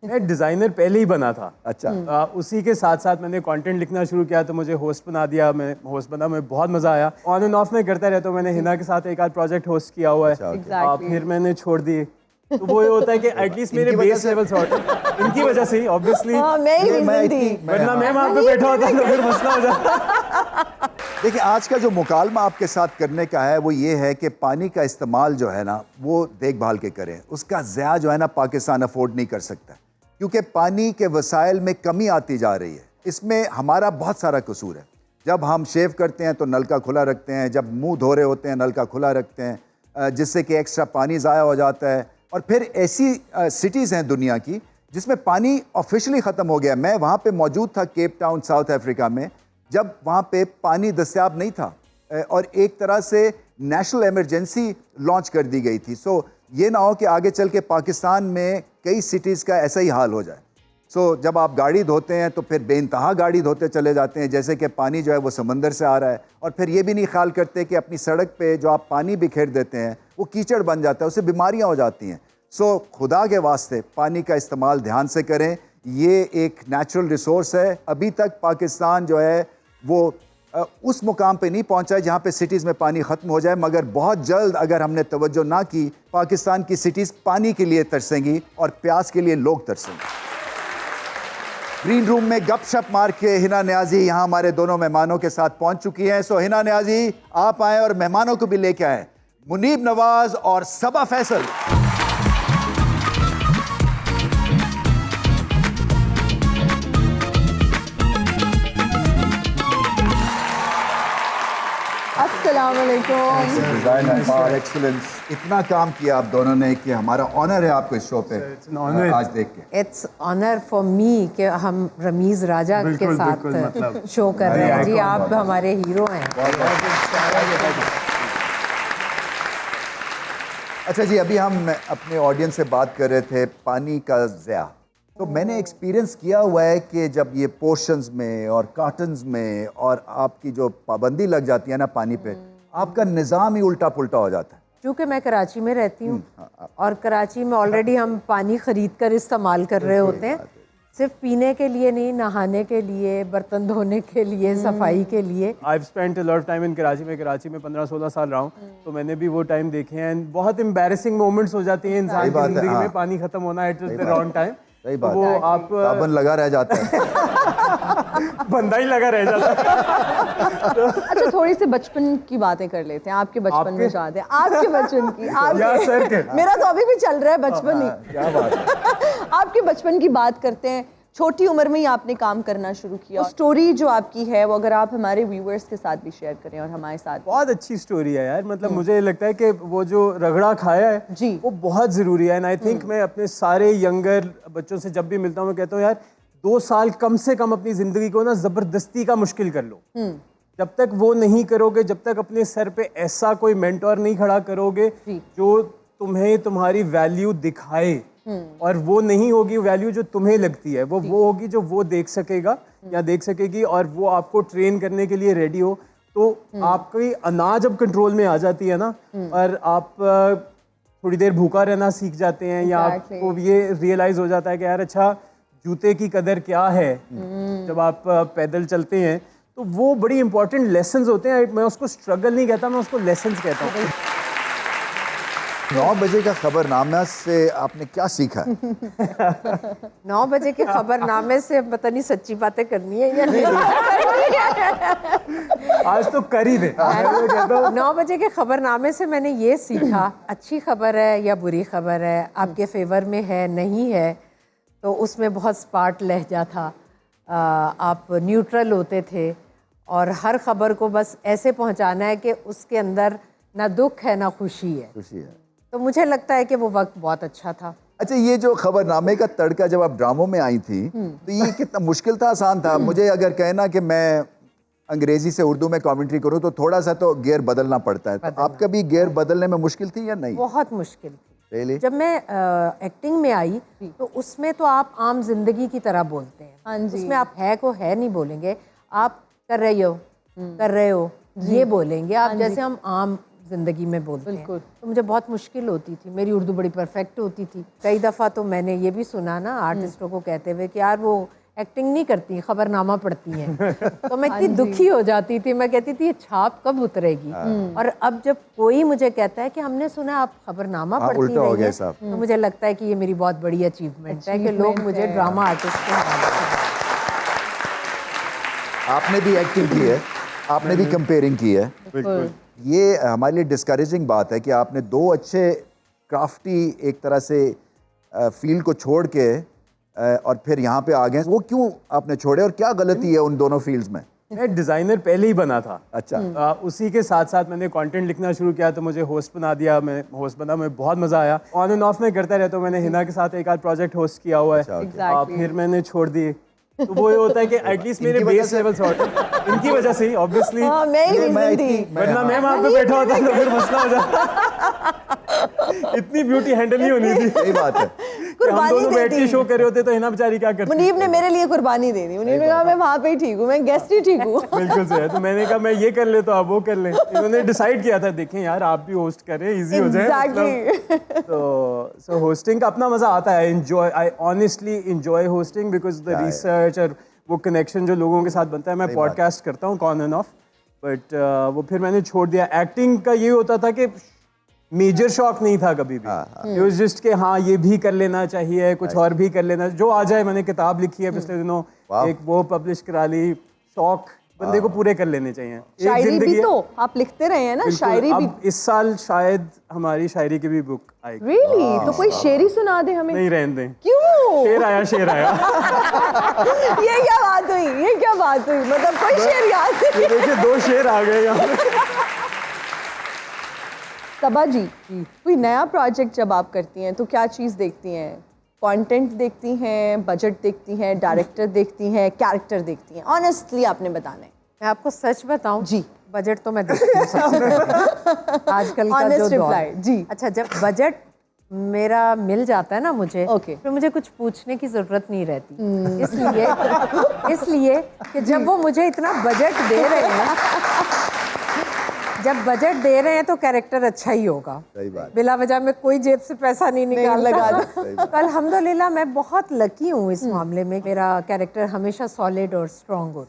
मैं डिज़ाइनर पहले ही बना था। अच्छा। उसी के साथ साथ मैंने कंटेंट लिखना शुरू किया तो मुझे होस्ट बना दिया। मैं होस्ट बना, मुझे बहुत मज़ा आया। ऑन एंड ऑफ में करता रहता हूँ। मैंने हिना के साथ एक आध प्रोजेक्ट होस्ट किया हुआ है। फिर मैंने छोड़ दी। तो वो ये होता है कि एटलीस्ट मेरे बेस लेवल सॉर्ट इनकी वजह से ही ऑब्वियसली, वरना मैं वहाँ पे बैठा होता तो फिर मसला हो जाता। देखिए, आज का जो मुकालमा आपके साथ करने का है वो ये है कि पानी का इस्तेमाल जो है ना वो देखभाल के करें। उसका ज़्यादा जो है ना पाकिस्तान अफोर्ड नहीं कर सकता, क्योंकि पानी के वसाइल में कमी आती जा रही है। इसमें हमारा बहुत सारा कसूर है। जब हम शेव करते हैं तो नल का खुला रखते हैं, जब मुंह धो रहे होते हैं नल का खुला रखते हैं, जिससे कि एक्स्ट्रा पानी ज़ाया हो जाता है। और फिर ऐसी सिटीज़ हैं दुनिया की जिसमें पानी ऑफिशियली ख़त्म हो गया। मैं वहाँ पे मौजूद था, केप टाउन साउथ अफ्रीका में, जब वहाँ पे पानी दस्तयाब नहीं था और एक तरह से नेशनल इमरजेंसी लॉन्च कर दी गई थी। सो ये ना हो कि आगे चल के पाकिस्तान में कई सिटीज़ का ऐसा ही हाल हो जाए। सो जब आप गाड़ी धोते हैं तो फिर बेइंतहा गाड़ी धोते चले जाते हैं, जैसे कि पानी जो है वो समंदर से आ रहा है। और फिर ये भी नहीं ख्याल करते कि अपनी सड़क पे जो आप पानी बिखेर देते हैं वो कीचड़ बन जाता है, उससे बीमारियां हो जाती हैं। सो खुदा के वास्ते पानी का इस्तेमाल ध्यान से करें। ये एक नेचुरल रिसोर्स है। अभी तक पाकिस्तान जो है वो उस मुकाम पे नहीं पहुंचा है जहाँ पे सिटीज़ में पानी ख़त्म हो जाए, मगर बहुत जल्द अगर हमने तवज्जो ना की, पाकिस्तान की सिटीज़ पानी के लिए तरसेंगी और प्यास के लिए लोग तरसेंगे। ग्रीन रूम में गपशप मार के हिना न्याजी यहाँ हमारे दोनों मेहमानों के साथ पहुंच चुकी हैं। सो हिना न्याजी, आप आए और मेहमानों को भी लेके आए, मुनीब नवाज और सबा फैसल। एक्सीलेंस, इतना काम किया आप दोनों ने कि हमारा ऑनर है आपको इस शो पे आज देख के। इट्स ऑनर फॉर मी कि हम रमीज राजा के साथ मतलब शो कर रहे हैं। जी, आप हमारे हीरो हैं। अच्छा जी, अभी हम अपने ऑडियंस से बात कर रहे थे पानी का ज़या। तो मैंने एक्सपीरियंस किया हुआ है कि जब ये पोर्शंस में और कार्टन्स में और आपकी जो पाबंदी लग जाती है ना पानी पे, आपका निज़ाम ही उल्टा पुल्टा हो जाता है। क्योंकि मैं कराची में रहती हूँ और कराची में ऑलरेडी हम पानी ख़रीद कर इस्तेमाल कर रहे होते हैं, सिर्फ पीने के लिए नहीं, नहाने के लिए, बर्तन धोने के लिए, सफाई के लिए। I've spent a lot of time in Karachi में। कराची में 15-16 साल रहा हूँ, तो मैंने भी वो टाइम देखे हैं। बहुत एम्बैरेसिंग मोमेंट्स हो जाती हैं इंसान की ज़िंदगी में, पानी ख़त्म होना एट द रॉन्ग टाइम। सही बात वो है। आप साबन लगा रह जाता है। बंदा ही लगा रह जाता है। अच्छा, थोड़ी सी बचपन की बातें कर लेते हैं। आपके बचपन में याद है? आपके बचपन की मेरा तो अभी भी चल रहा है बचपन ही। क्या बात है। आपके बचपन की बात करते हैं। छोटी उम्र में ही आपने काम करना शुरू किया। स्टोरी जो आपकी है वो अगर आप हमारे व्यूअर्स के साथ भी शेयर करें और हमारे साथ। बहुत अच्छी स्टोरी है यार। मतलब मुझे लगता है कि वो जो रगड़ा खाया है जी, वो बहुत ज़रूरी है। एंड आई थिंक मैं अपने सारे यंगर बच्चों से जब भी मिलता हूँ मैं कहता हूँ यार 2 साल कम से कम अपनी ज़िंदगी को ना ज़बरदस्ती का मुश्किल कर लो। जब तक वो नहीं करोगे, जब तक अपने सर पे ऐसा कोई मेंटोर नहीं खड़ा करोगे जो तुम्हें तुम्हारी वैल्यू दिखाए, और वो नहीं होगी वैल्यू जो तुम्हें लगती है, वो होगी जो वो देख सकेगा या देख सकेगी, और वो आपको ट्रेन करने के लिए रेडी हो। तो आपकी अनाज जब कंट्रोल में आ जाती है ना, और आप थोड़ी देर भूखा रहना सीख जाते हैं, या आपको ये रियलाइज हो जाता है कि यार अच्छा जूते की कदर क्या है जब आप पैदल चलते हैं, तो वो बड़ी इंपॉर्टेंट लेसन्स होते हैं। मैं उसको स्ट्रगल नहीं कहता, मैं उसको लेसन्स कहता हूँ। 9 बजे का खबरनामा से आपने क्या सीखा? 9 बजे के खबरनामे से पता नहीं सच्ची बातें करनी है या नहीं। आज तो कर ही दे। 9 बजे के खबरनामे से मैंने ये सीखा, अच्छी खबर है या बुरी खबर है, आपके फेवर में है नहीं है, तो उसमें बहुत स्पार्ट लहजा था। आप न्यूट्रल होते थे और हर खबर को बस ऐसे पहुंचाना है कि उसके अंदर ना दुख है ना खुशी है। तो मुझे लगता है कि वो वक्त बहुत अच्छा था। अच्छा, ये जो खबरनामे का तड़का जब आप ड्रामों में आई थी तो ये कितना मुश्किल था, आसान था? मुझे अगर कहना कि मैं अंग्रेजी से उर्दू में कमेंट्री करूं तो थोड़ा सा तो गियर बदलना पड़ता है। तो आपका भी गियर बदलने में मुश्किल थी या नहीं? बहुत मुश्किल थी। Really? जब मैं एक्टिंग में आई तो उसमें तो आप आम जिंदगी की तरह बोलते हैं। हाँ जी। उसमें आप है को है नहीं बोलेंगे, आप कर रहे हो ये बोलेंगे आप, जैसे हम आम ज़िंदगी में बोलते हैं, तो मुझे बहुत मुश्किल होती थी। मेरी उर्दू बड़ी परफेक्ट होती थी। कई दफ़ा तो मैंने ये भी सुना ना आर्टिस्टों को कहते हुए कि यार वो एक्टिंग नहीं करती, खबरनामा पढ़ती हैं। तो मैं इतनी दुखी हो जाती थी, मैं कहती थी ये छाप कब उतरेगी। और अब जब कोई मुझे कहता है कि हमने सुना आप खबरनामा पढ़ती उल्टा हो रही गया हैं, साहब। तो मुझे लगता है कि ये मेरी बहुत बड़ी अचीवमेंट है कि लोग मुझे ड्रामा आर्टिस्ट के हवाले से। आपने भी एक्टिंग की है, आपने भी कंपेयरिंग की है। बिल्कुल। ये हमारे लिए डिस्करेजिंग बात है कि आपने दो अच्छे क्राफ्टी एक तरह से फील्ड को छोड़ के और फिर यहाँ पे आ गए। वो क्यों आपने छोड़े और क्या गलती है उन दोनों फील्ड्स में? मैं डिज़ाइनर पहले ही बना था। अच्छा। उसी के साथ साथ मैंने कंटेंट लिखना शुरू किया, तो मुझे होस्ट बना दिया। मैं होस्ट बना, मुझे बहुत मज़ा आया। ऑन एंड ऑफ में करता रहता हूँ। मैंने हिना के साथ एक आध प्रोजेक्ट होस्ट किया हुआ है। Exactly. फिर मैंने छोड़ दिए। तो वो ये होता है कि एटलीस्ट मेरे बेस लेवल सॉर्ट इनकी वजह से ही ऑब्वियसली, हाँ, मैं ही रीजन थी। वरना मैं वहाँ पे बैठा होता तो फिर मसला हो जाता। इतनी ब्यूटी हैंडल नहीं होनी थी। सही बात है। कि हम दोनों बैठ के शो कर रहे होते तो हिना बेचारी क्या करती। मुनीब ने मेरे लिए कुर्बानी दे दी। मुनीब ने कहा मैं वहाँ पे ही ठीक हूँ, मैं गेस्ट ही ठीक हूँ। बिल्कुल सही है। तो मैंने कहा मैं ये कर ले तो आप वो कर लें। इन्होंने डिसाइड किया था, देखें यार आप भी होस्ट करें, इजी हो जाए। Exactly. तो होस्टिंग का अपना मजा आता है। I honestly enjoy hosting because the research और वो कनेक्शन जो लोगों के साथ बनता है। मैं पॉडकास्ट करता हूँ ऑन एंड ऑफ, बट वो फिर मैंने छोड़ दिया। एक्टिंग का ये होता था कि मेजर शौक नहीं था कभी भी। इट वाज जस्ट कि हाँ ये भी कर लेना चाहिए, कुछ और भी कर लेना, जो आ जाए। मैंने किताब लिखी है पिछले दिनों, एक वो पब्लिश करा ली। शौक बंदे को पूरे कर लेने चाहिए। एक शायरी जिंदगी भी है। तो आप लिखते रहे हैं ना, बिल्कुल। शायरी भी। अब इस साल शायद हमारी शायरी की भी बुक आएगी। रियली? तो कोई शेरी सुना दे हमें। नहीं रहने दें। क्यों? शेर आया, शेर आया। ये क्या बात हुई? ये क्या बात हुई? मतलब कोई शेर याद ये नहीं? देखिए 2 शेर आ गए यहाँ पे। सबा जी, कोई नया प्रोजेक्ट जब आप करती हैं तो क्या चीज़ देखती हैं? कंटेंट देखती हैं, बजट देखती हैं, डायरेक्टर देखती हैं, कैरेक्टर देखती हैं? ऑनेस्टली आपने बताना है। मैं आपको सच बताऊं जी। बजट तो मैं देखती हूँ सबसे पहले। आजकल का Honest जो दौर reply, है। जी। अच्छा, जब बजट मेरा मिल जाता है ना मुझे, Okay. फिर मुझे कुछ पूछने की जरूरत नहीं रहती। इसलिए कि जब वो मुझे इतना बजट दे रहे हैं, जब बजट दे रहे हैं तो कैरेक्टर अच्छा ही होगा। सही बात। बिला वजह में कोई जेब से पैसा नहीं निकालता। लगाता। अल्हम्दुलिल्लाह मैं बहुत लकी हूँ इस मामले में। मेरा कैरेक्टर हमेशा सॉलिड और स्ट्रॉन्ग होता है।